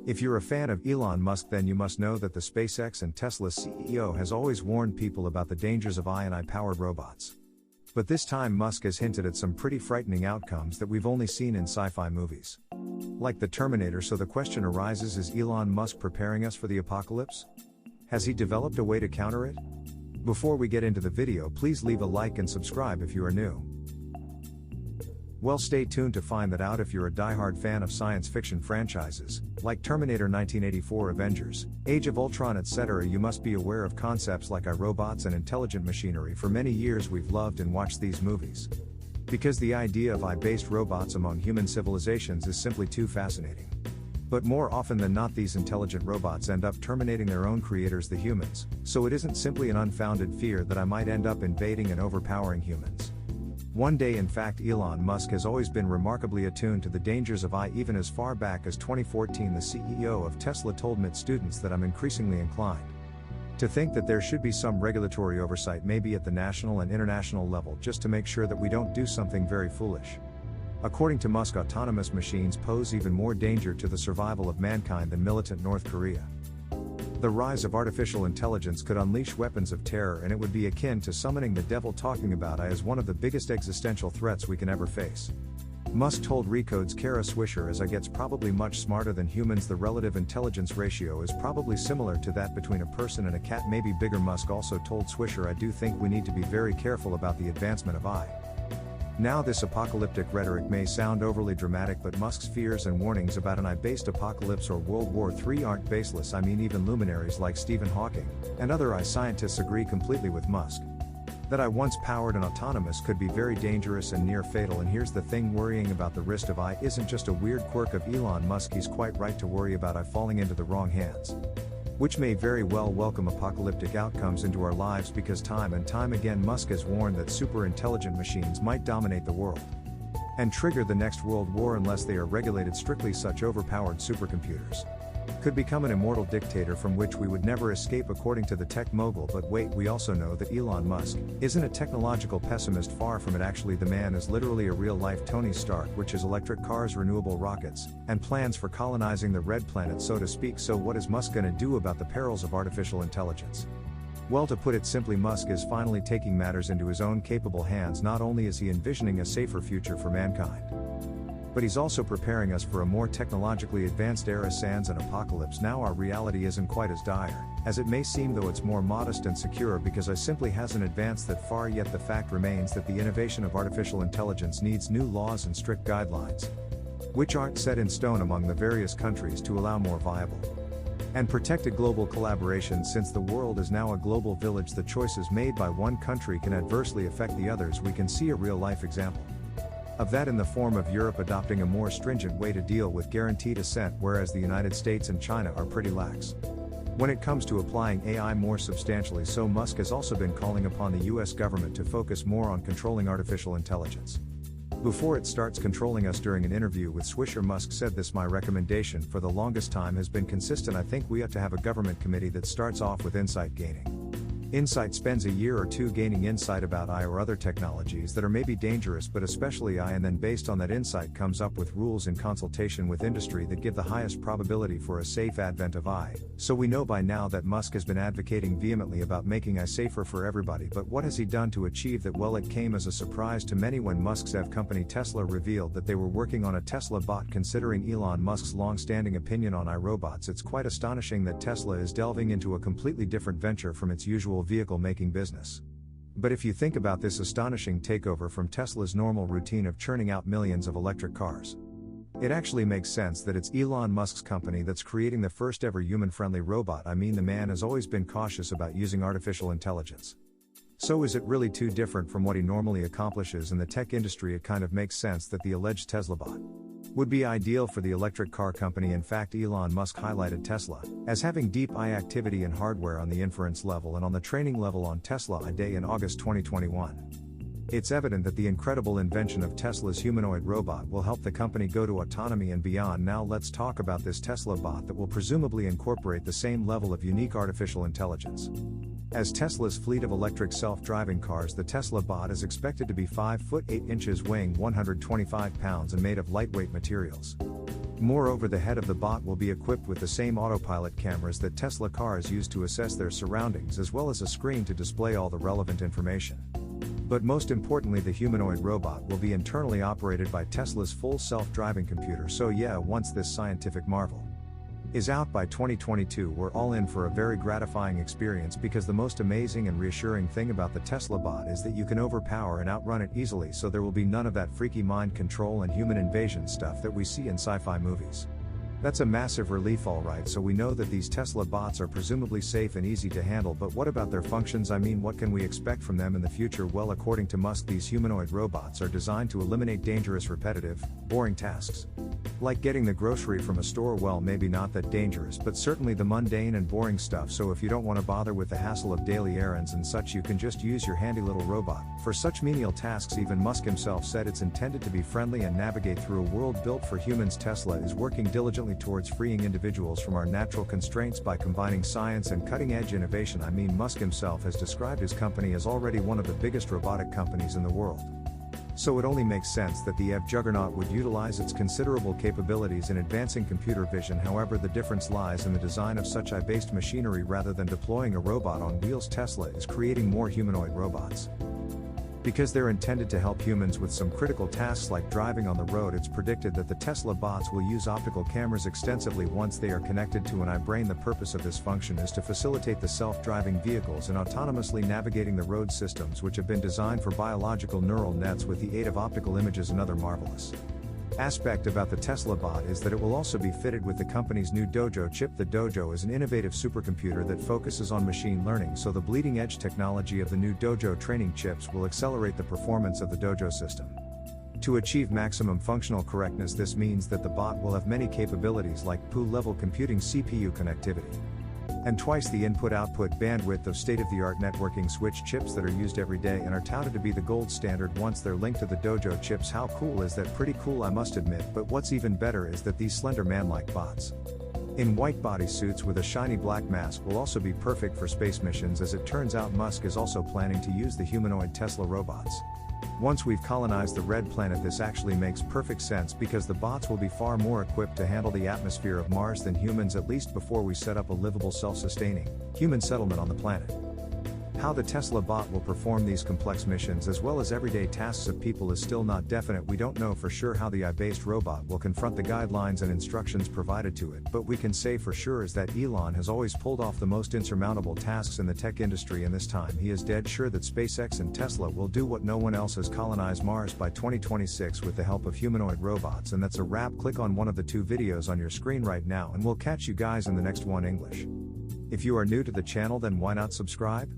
If you're a fan of Elon Musk, then you must know that the SpaceX and Tesla CEO has always warned people about the dangers of AI-powered robots. But this time Musk has hinted at some pretty frightening outcomes that we've only seen in sci-fi movies. Like the Terminator, so the question arises, is Elon Musk preparing us for the apocalypse? Has he developed a way to counter it? Before we get into the video, please leave a like and subscribe if you are new. Well, stay tuned to find that out. If you're a diehard fan of science fiction franchises, like Terminator, 1984, Avengers, Age of Ultron, etc., you must be aware of concepts like iRobots and intelligent machinery. For many years we've loved and watched these movies, because the idea of AI-based robots among human civilizations is simply too fascinating. But more often than not, these intelligent robots end up terminating their own creators, the humans, so it isn't simply an unfounded fear that I might end up invading and overpowering humans. One day, in fact, Elon Musk has always been remarkably attuned to the dangers of AI. Even as far back as 2014, the CEO of Tesla told MIT students that I'm increasingly inclined to think that there should be some regulatory oversight, maybe at the national and international level, just to make sure that we don't do something very foolish. According to Musk, autonomous machines pose even more danger to the survival of mankind than militant North Korea. The rise of artificial intelligence could unleash weapons of terror, and it would be akin to summoning the devil. Talking about AI as one of the biggest existential threats we can ever face. Musk told Recode's Kara Swisher, as AI gets probably much smarter than humans, the relative intelligence ratio is probably similar to that between a person and a cat, maybe bigger. Musk also told Swisher, I do think we need to be very careful about the advancement of AI. Now, this apocalyptic rhetoric may sound overly dramatic, but Musk's fears and warnings about an AI-based apocalypse or World War III aren't baseless. I mean, even luminaries like Stephen Hawking and other AI scientists agree completely with Musk that AI, once powered and autonomous, could be very dangerous and near fatal. And here's the thing, worrying about the risk of AI isn't just a weird quirk of Elon Musk. He's quite right to worry about AI falling into the wrong hands, which may very well welcome apocalyptic outcomes into our lives, because time and time again Musk has warned that super intelligent machines might dominate the world and trigger the next world war unless they are regulated strictly. Such overpowered supercomputers could become an immortal dictator from which we would never escape, according to the tech mogul. But wait, we also know that Elon Musk isn't a technological pessimist. Far from it. Actually, the man is literally a real-life Tony Stark, which is electric cars, renewable rockets, and plans for colonizing the red planet, so to speak. So what is Musk gonna do about the perils of artificial intelligence? Well, to put it simply, Musk is finally taking matters into his own capable hands. Not only is he envisioning a safer future for mankind, but he's also preparing us for a more technologically advanced era. Sans an apocalypse, now our reality isn't quite as dire as it may seem, though it's more modest and secure, because AI simply hasn't advanced that far yet. The fact remains that the innovation of artificial intelligence needs new laws and strict guidelines, which aren't set in stone among the various countries, to allow more viable and protected global collaboration. Since the world is now a global village, the choices made by one country can adversely affect the others. We can see a real-life example of that in the form of Europe adopting a more stringent way to deal with guaranteed assent, whereas the United States and China are pretty lax when it comes to applying AI more substantially. So Musk has also been calling upon the US government to focus more on controlling artificial intelligence before it starts controlling us. During an interview with Swisher, Musk said this: my recommendation for the longest time has been consistent. I think we ought to have a government committee that starts off with insight gaining. Insight spends a year or two gaining insight about AI or other technologies that are maybe dangerous, but especially AI, and then based on that insight comes up with rules in consultation with industry that give the highest probability for a safe advent of AI. So we know by now that Musk has been advocating vehemently about making AI safer for everybody, but what has he done to achieve that? Well, it came as a surprise to many when Musk's EV company Tesla revealed that they were working on a Tesla bot. Considering Elon Musk's long-standing opinion on iRobots, it's quite astonishing that Tesla is delving into a completely different venture from its usual vehicle-making business. But if you think about this astonishing takeover from Tesla's normal routine of churning out millions of electric cars, it actually makes sense that it's Elon Musk's company that's creating the first ever human-friendly robot. I mean, the man has always been cautious about using artificial intelligence. So is it really too different from what he normally accomplishes in the tech industry? It kind of makes sense that the alleged Tesla bot would be ideal for the electric car company. In fact, Elon Musk highlighted Tesla as having deep AI activity in hardware on the inference level and on the training level on Tesla AI Day in August 2021. It's evident that the incredible invention of Tesla's humanoid robot will help the company go to autonomy and beyond. Now let's talk about this Tesla bot that will presumably incorporate the same level of unique artificial intelligence as Tesla's fleet of electric self-driving cars. The Tesla bot is expected to be 5 foot 8 inches, weighing 125 pounds, and made of lightweight materials. Moreover, the head of the bot will be equipped with the same autopilot cameras that Tesla cars use to assess their surroundings, as well as a screen to display all the relevant information. But most importantly, the humanoid robot will be internally operated by Tesla's full self-driving computer. So yeah, once this scientific marvel is out by 2022, we're all in for a very gratifying experience, because the most amazing and reassuring thing about the Tesla bot is that you can overpower and outrun it easily, so there will be none of that freaky mind control and human invasion stuff that we see in sci-fi movies. That's a massive relief, alright. So we know that these Tesla bots are presumably safe and easy to handle, but what about their functions? I mean, what can we expect from them in the future? Well, according to Musk, these humanoid robots are designed to eliminate dangerous, repetitive, boring tasks. Like getting the grocery from a store. Well, maybe not that dangerous, but certainly the mundane and boring stuff. So if you don't want to bother with the hassle of daily errands and such, you can just use your handy little robot for such menial tasks. Even Musk himself said it's intended to be friendly and navigate through a world built for humans. Tesla is working diligently towards freeing individuals from our natural constraints by combining science and cutting-edge innovation. I mean, Musk himself has described his company as already one of the biggest robotic companies in the world. So it only makes sense that the EV juggernaut would utilize its considerable capabilities in advancing computer vision. However, the difference lies in the design of such AI-based machinery rather than deploying a robot on wheels. Tesla is creating more humanoid robots because they're intended to help humans with some critical tasks like driving on the road. It's predicted that the Tesla bots will use optical cameras extensively once they are connected to an iBrain. The purpose of this function is to facilitate the self-driving vehicles and autonomously navigating the road systems, which have been designed for biological neural nets with the aid of optical images. Another marvelous aspect about the Tesla bot is that it will also be fitted with the company's new Dojo chip. The Dojo is an innovative supercomputer that focuses on machine learning, so the bleeding-edge technology of the new Dojo training chips will accelerate the performance of the Dojo system. To achieve maximum functional correctness, this means that the bot will have many capabilities like POO-level computing, CPU connectivity, and twice the input-output bandwidth of state-of-the-art networking switch chips that are used every day and are touted to be the gold standard once they're linked to the Dojo chips. How cool is that? Pretty cool, I must admit. But what's even better is that these slender man-like bots in white bodysuits with a shiny black mask will also be perfect for space missions. As it turns out, Musk is also planning to use the humanoid Tesla robots once we've colonized the red planet. This actually makes perfect sense, because the bots will be far more equipped to handle the atmosphere of Mars than humans, at least before we set up a livable, self-sustaining human settlement on the planet. How the Tesla bot will perform these complex missions as well as everyday tasks of people is still not definite. We don't know for sure how the AI-based robot will confront the guidelines and instructions provided to it, but we can say for sure is that Elon has always pulled off the most insurmountable tasks in the tech industry, and this time he is dead sure that SpaceX and Tesla will do what no one else has: colonize Mars by 2026 with the help of humanoid robots. And that's a wrap. Click on one of the two videos on your screen right now and we'll catch you guys in the next one. English. If you are new to the channel, then why not subscribe?